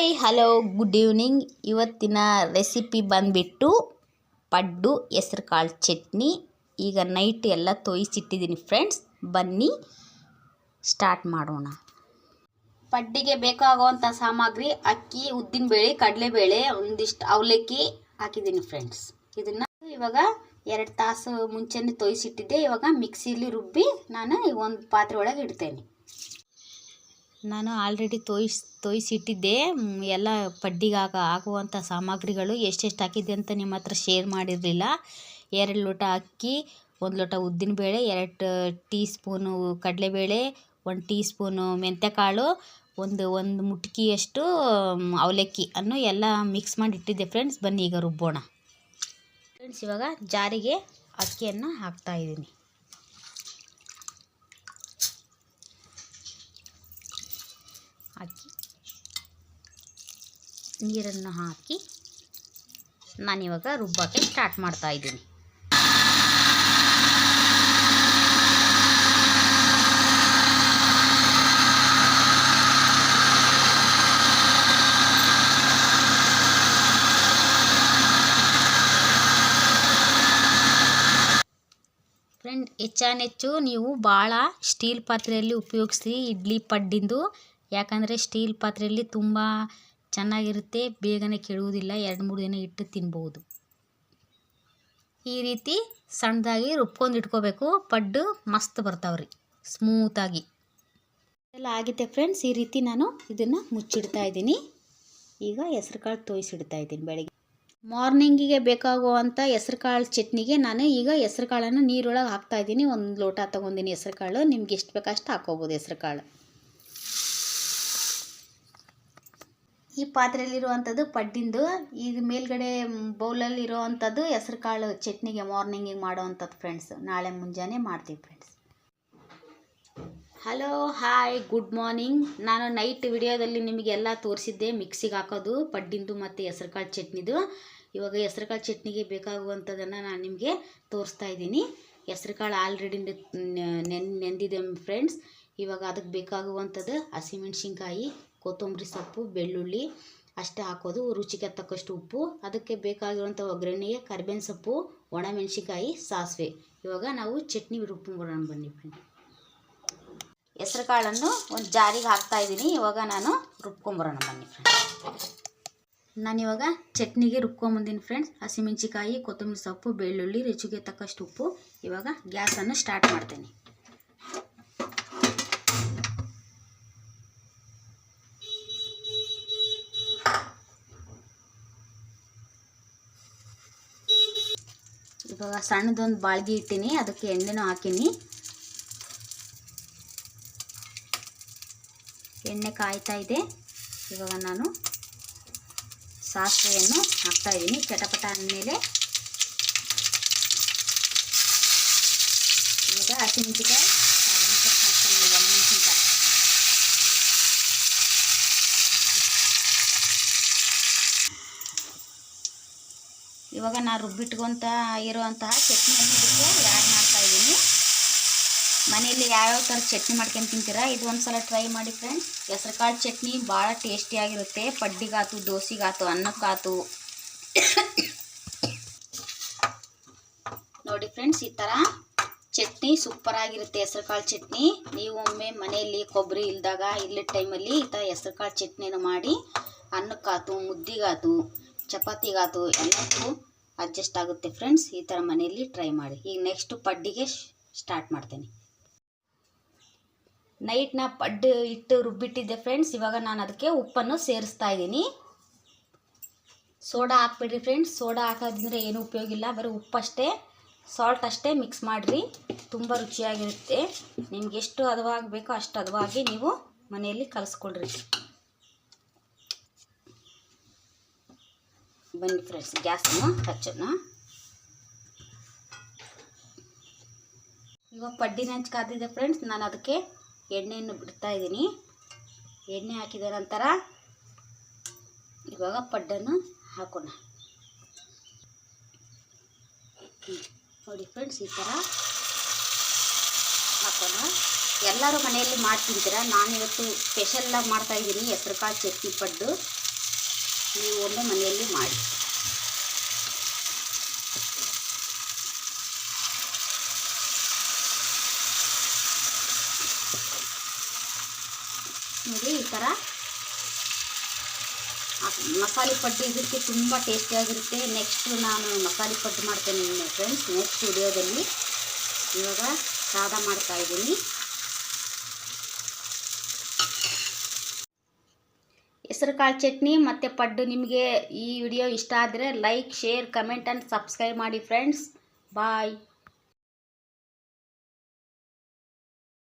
Hi hello good evening. ಇವತ್ತಿನ recipe ಬಂದುಬಿಟ್ಟು ಪಡ್ಡು ಹೆಸರು ಕಾಳು ಚಟ್ನಿ. ಈಗ ನೈಟ್ ಎಲ್ಲ ತೋಯಿಸಿಟ್ಟಿದ್ದೀನಿ ಫ್ರೆಂಡ್ಸ್, ಬನ್ನಿ ಸ್ಟಾರ್ಟ್ ಮಾಡೋಣ. ಪಡ್ಡಿಗೆ ಬೇಕಾಗುವಂಥ ಸಾಮಗ್ರಿ ಅಕ್ಕಿ, ಉದ್ದಿನಬೇಳೆ, ಕಡಲೆಬೇಳೆ, ಒಂದಿಷ್ಟು ಅವಲಕ್ಕಿ ಹಾಕಿದ್ದೀನಿ ಫ್ರೆಂಡ್ಸ್. ಇದನ್ನು ಇವಾಗ 2 ತಾಸು ಮುಂಚೆನೇ ತೋಯಿಸಿಟ್ಟಿದ್ದೆ. ಇವಾಗ ಮಿಕ್ಸಿಲಿ ರುಬ್ಬಿ ನಾನು ಒಂದು ಪಾತ್ರೆ ಒಳಗೆ ಇಡ್ತೇನೆ. ನಾನು ಆಲ್ರೆಡಿ ತೋಯಿಸಿಟ್ಟಿದ್ದೆ ಎಲ್ಲ ಪಡ್ಡಿಗೆ ಆಗುವಂಥ ಸಾಮಗ್ರಿಗಳು ಎಷ್ಟೆಷ್ಟು ಹಾಕಿದ್ದೆ ಅಂತ ನಿಮ್ಮ ಹತ್ರ ಶೇರ್ ಮಾಡಿರಲಿಲ್ಲ. 2 ಲೋಟ ಅಕ್ಕಿ, 1 ಲೋಟ ಉದ್ದಿನಬೇಳೆ, 2 ಟೀ ಸ್ಪೂನು ಕಡಲೆಬೇಳೆ, 1 ಟೀ ಸ್ಪೂನು ಮೆಂತ್ಯಕಾಳು, ಒಂದು ಮುಟ್ಕಿಯಷ್ಟು ಅವಲಕ್ಕಿ ಅನ್ನು ಎಲ್ಲ ಮಿಕ್ಸ್ ಮಾಡಿ ಇಟ್ಟಿದ್ದೆ ಫ್ರೆಂಡ್ಸ್. ಬನ್ನಿ ಈಗ ರುಬ್ಬೋಣ ಫ್ರೆಂಡ್ಸ್. ಇವಾಗ ಜಾರಿಗೆ ಅಕ್ಕಿಯನ್ನು ಹಾಕ್ತಾಯಿದ್ದೀನಿ. ಹಾಕಿ ನೀರನ್ನು ಹಾಕಿ ನಾನಿವಾಗ ರುಬ್ಬಕ್ಕೆ ಸ್ಟಾರ್ಟ್ ಮಾಡ್ತಾಯಿದ್ದೀನಿ. ಫ್ರೆಂಡ್, ಹೆಚ್ಚಾನೆಚ್ಚು ನೀವು ಭಾಳ ಸ್ಟೀಲ್ ಪಾತ್ರೆಯಲ್ಲಿ ಉಪಯೋಗಿಸಿ ಇಡ್ಲಿ ಪಡ್ಡಿಂದು. ಯಾಕಂದರೆ ಸ್ಟೀಲ್ ಪಾತ್ರೆಯಲ್ಲಿ ತುಂಬ ಚೆನ್ನಾಗಿರುತ್ತೆ, ಬೇಗನೆ ಕೆಡುವುದಿಲ್ಲ, 2-3 ದಿನ ಇಟ್ಟು ತಿನ್ಬೋದು. ಈ ರೀತಿ ಸಣ್ಣದಾಗಿ ರುಬ್ಕೊಂಡು ಇಟ್ಕೋಬೇಕು. ಪಡ್ಡು ಮಸ್ತ್ ಬರ್ತಾವ್ರಿ, ಸ್ಮೂತಾಗಿ ಎಲ್ಲ ಆಗಿದೆ ಫ್ರೆಂಡ್ಸ್. ಈ ರೀತಿ ನಾನು ಇದನ್ನು ಮುಚ್ಚಿಡ್ತಾ ಇದ್ದೀನಿ. ಈಗ ಹೆಸ್ರು ಕಾಳು ತೋಯಿಸಿಡ್ತಾ ಇದ್ದೀನಿ. ಬೆಳಗ್ಗೆ ಮಾರ್ನಿಂಗಿಗೆ ಬೇಕಾಗುವಂಥ ಹೆಸ್ರು ಕಾಳು ಚಟ್ನಿಗೆ ನಾನು ಈಗ ಹೆಸ್ರು ಕಾಳನ್ನು ನೀರೊಳಗೆ ಹಾಕ್ತಾಯಿದ್ದೀನಿ. 1 ಲೋಟ ತೊಗೊಂಡಿನಿ ಹೆಸ್ರು ಕಾಳು. ನಿಮ್ಗೆ ಎಷ್ಟು ಬೇಕಷ್ಟು ಹಾಕ್ಕೋಬೋದು ಹೆಸ್ರು ಕಾಳು. ಈ ಪಾತ್ರೆಯಲ್ಲಿರುವಂಥದ್ದು ಪಡ್ಡಿಂದು. ಈಗ ಮೇಲ್ಗಡೆ ಬೌಲಲ್ಲಿ ಇರೋವಂಥದ್ದು ಹೆಸ್ರು ಕಾಳು ಚಟ್ನಿಗೆ ಮಾರ್ನಿಂಗಿಗೆ ಮಾಡೋವಂಥದ್ದು ಫ್ರೆಂಡ್ಸ್. ನಾಳೆ ಮುಂಜಾನೆ ಮಾಡ್ತೀವಿ friends. Hello hi good morning. ನಾನು ನೈಟ್ ವಿಡಿಯೋದಲ್ಲಿ ನಿಮಗೆಲ್ಲ ತೋರಿಸಿದ್ದೆ ಮಿಕ್ಸಿಗೆ ಹಾಕೋದು ಪಡ್ಡಿಂದು ಮತ್ತು ಹೆಸ್ರು ಕಾಳು ಚಟ್ನಿದು. ಇವಾಗ ಹೆಸ್ರು ಕಾಳು ಚಟ್ನಿಗೆ ಬೇಕಾಗುವಂಥದ್ದನ್ನು ನಾನು ನಿಮಗೆ ತೋರಿಸ್ತಾ ಇದ್ದೀನಿ. ಹೆಸ್ರು ಕಾಳು ಆಲ್ರೆಡಿ ನೆಂದಿದೆ ಫ್ರೆಂಡ್ಸ್. ಇವಾಗ ಅದಕ್ಕೆ ಬೇಕಾಗುವಂಥದ್ದು ಹಸಿಮೆಣ್ಸಿನ್ಕಾಯಿ, ಕೊತ್ತಂಬರಿ ಸೊಪ್ಪು, ಬೆಳ್ಳುಳ್ಳಿ ಅಷ್ಟೇ ಹಾಕೋದು. ರುಚಿಗೆ ತಕ್ಕಷ್ಟು ಉಪ್ಪು, ಅದಕ್ಕೆ ಬೇಕಾಗಿರುವಂಥ ಒಗ್ಗರಣೆಗೆ ಕರಿಬೇವಿನ ಸೊಪ್ಪು, ಒಣಮೆಣ್ಸಿನ್ಕಾಯಿ, ಸಾಸಿವೆ. ಇವಾಗ ನಾವು ಚಟ್ನಿ ರುಬ್ಕೊಂಬರೋಣ ಬನ್ನಿ ಫ್ರೆಂಡ್. ಹೆಸ್ರು ಕಾಳನ್ನು ಒಂದು ಜಾರಿಗೆ ಹಾಕ್ತಾಯಿದ್ದೀನಿ. ಇವಾಗ ನಾನು ರುಬ್ಕೊಂಬರೋಣ ಬನ್ನಿ ಫ್ರೆಂಡ್ಸ್. ನಾನಿವಾಗ ಚಟ್ನಿಗೆ ರುಬ್ಕೊಂಬಂದಿನಿ ಫ್ರೆಂಡ್ಸ್. ಹಸಿಮೆಣ್ಸಿನ್ಕಾಯಿ, ಕೊತ್ತಂಬರಿ ಸೊಪ್ಪು, ಬೆಳ್ಳುಳ್ಳಿ, ರುಚಿಗೆ ತಕ್ಕಷ್ಟು ಉಪ್ಪು. ಇವಾಗ ಗ್ಯಾಸನ್ನು ಸ್ಟಾರ್ಟ್ ಮಾಡ್ತೇನೆ. ಇವಾಗ ಸಣ್ಣದೊಂದು ಬಾಳ್ಗಿ ಇಟ್ಟೀನಿ, ಅದಕ್ಕೆ ಎಣ್ಣೆನೂ ಹಾಕೀನಿ. ಎಣ್ಣೆ ಕಾಯ್ತಾ ಇದೆ. ಇವಾಗ ನಾನು ಸಾಸಿವೆಯನ್ನು ಹಾಕ್ತಾಯಿದ್ದೀನಿ. ಚಟಪಟ ಅಂದಮೇಲೆ ಈಗ ಹಸಿಮೆಣ್ಸಿನ್ಕಾಯಿ, ಮೆಣಸಿನ್ಕಾಯಿ. ಇವಾಗ ನಾನು ರುಬ್ಬಿಟ್ಕೊಂತ ಇರುವಂತಹ ಚಟ್ನಿಯನ್ನು ಇದಕ್ಕೆ ಆ್ಯಡ್ ಮಾಡ್ತಾಯಿದ್ದೀನಿ. ಮನೆಯಲ್ಲಿ ಯಾವ್ಯಾವ ಥರ ಚಟ್ನಿ ಮಾಡ್ಕೊಂಡು ತಿಂತೀರಾ, ಇದು ಒಂದು ಸಲ ಟ್ರೈ ಮಾಡಿ ಫ್ರೆಂಡ್ಸ್. ಹೆಸ್ರು ಕಾಳು ಚಟ್ನಿ ಭಾಳ ಟೇಸ್ಟಿಯಾಗಿರುತ್ತೆ. ಪಡ್ಡಿಗಾತು, ದೋಸೆಗಾತು, ಅನ್ನಕ್ಕಾತು. ನೋಡಿ ಫ್ರೆಂಡ್ಸ್, ಈ ಥರ ಚಟ್ನಿ ಸೂಪರಾಗಿರುತ್ತೆ ಹೆಸ್ರು ಕಾಳು ಚಟ್ನಿ. ನೀವು ಒಮ್ಮೆ ಮನೆಯಲ್ಲಿ ಕೊಬ್ಬರಿ ಇಲ್ಲದಾಗ ಇಲ್ಲದ ಟೈಮಲ್ಲಿ ಈ ಥರ ಹೆಸ್ರು ಕಾಳು ಚಟ್ನಿನ ಮಾಡಿ ಅನ್ನಕ್ಕಾತು, ಮುದ್ದಿಗಾತು, ಚಪಾತಿಗಾತು ಎಲ್ಲಕ್ಕೂ ಅಡ್ಜಸ್ಟ್ ಆಗುತ್ತೆ ಫ್ರೆಂಡ್ಸ್. ಈ ಥರ ಮನೆಯಲ್ಲಿ ಟ್ರೈ ಮಾಡಿ. ಈಗ ನೆಕ್ಸ್ಟು ಪಡ್ಡಿಗೆ ಸ್ಟಾರ್ಟ್ ಮಾಡ್ತೇನೆ. ನೈಟ್ನ ಪಡ್ಡು ಇಟ್ಟು ರುಬ್ಬಿಟ್ಟಿದ್ದೆ ಫ್ರೆಂಡ್ಸ್. ಇವಾಗ ನಾನು ಅದಕ್ಕೆ ಉಪ್ಪನ್ನು ಸೇರಿಸ್ತಾ ಇದ್ದೀನಿ. Soda ಹಾಕ್ಬಿಡ್ರಿ friends. ಸೋಡಾ ಹಾಕೋದ್ರಿಂದ ಏನೂ ಉಪಯೋಗ ಇಲ್ಲ, ಬರೀ ಉಪ್ಪಷ್ಟೇ, ಸಾಲ್ಟ್ ಅಷ್ಟೇ ಮಿಕ್ಸ್ ಮಾಡಿರಿ. ತುಂಬ ರುಚಿಯಾಗಿರುತ್ತೆ. ನಿಮ್ಗೆ ಎಷ್ಟು ಹದವಾಗಿ ಬೇಕೋ ಅಷ್ಟು ಹದವಾಗಿ ನೀವು ಮನೆಯಲ್ಲಿ ಕಲಿಸ್ಕೊಳ್ರಿ. ಬನ್ನಿ ಫ್ರೆಂಡ್ಸ್, ಗ್ಯಾಸನ್ನು ಹಚ್ಚೋಣ. ಇವಾಗ ಪಡ್ಡಿನ ಹಂಚ್ ಕಾದಿದೆ ಫ್ರೆಂಡ್ಸ್. ನಾನು ಅದಕ್ಕೆ ಎಣ್ಣೆಯನ್ನು ಬಿಡ್ತಾ ಇದ್ದೀನಿ. ಎಣ್ಣೆ ಹಾಕಿದ ನಂತರ ಇವಾಗ ಪಡ್ಡನ್ನು ಹಾಕೋಣ. ನೋಡಿ ಫ್ರೆಂಡ್ಸ್, ಈ ಥರ ಹಾಕೋಣ. ಎಲ್ಲರೂ ಮನೆಯಲ್ಲಿ ಮಾಡಿ ತಿಂತೀರ. ನಾನಿವತ್ತು ಸ್ಪೆಷಲ್ಲಾಗಿ ಮಾಡ್ತಾಯಿದ್ದೀನಿ ಹೆಸ್ರು ಕಾಳು ಚಟ್ನಿ ಪಡ್ಡು. ನೀವು ಒಮ್ಮೆ ಮನೆಯಲ್ಲಿ ಮಾಡಿ. ನೋಡಿ ಈ ಥರ ಮಸಾಲೆ ಪಡ್ಡು ಇದಕ್ಕೆ ತುಂಬ ಟೇಸ್ಟಿಯಾಗಿರುತ್ತೆ. ನೆಕ್ಸ್ಟ್ ನಾನು ಮಸಾಲೆ ಪಡ್ಡು ಮಾಡ್ತೇನೆ ಫ್ರೆಂಡ್ಸ್ ನೆಕ್ಸ್ಟ್ ವಿಡಿಯೋದಲ್ಲಿ. ಇವಾಗ ಸಾದಾ ಮಾಡ್ತಾಯಿದ್ದೀನಿ. ಹೆಸರುಕಾಳು ಚಟ್ನಿ ಮತ್ತು ಪಡ್ಡು ನಿಮಗೆ ಈ ವಿಡಿಯೋ ಇಷ್ಟ ಆದರೆ like, share, comment and subscribe ಮಾಡಿ ಫ್ರೆಂಡ್ಸ್. ಬಾಯ್.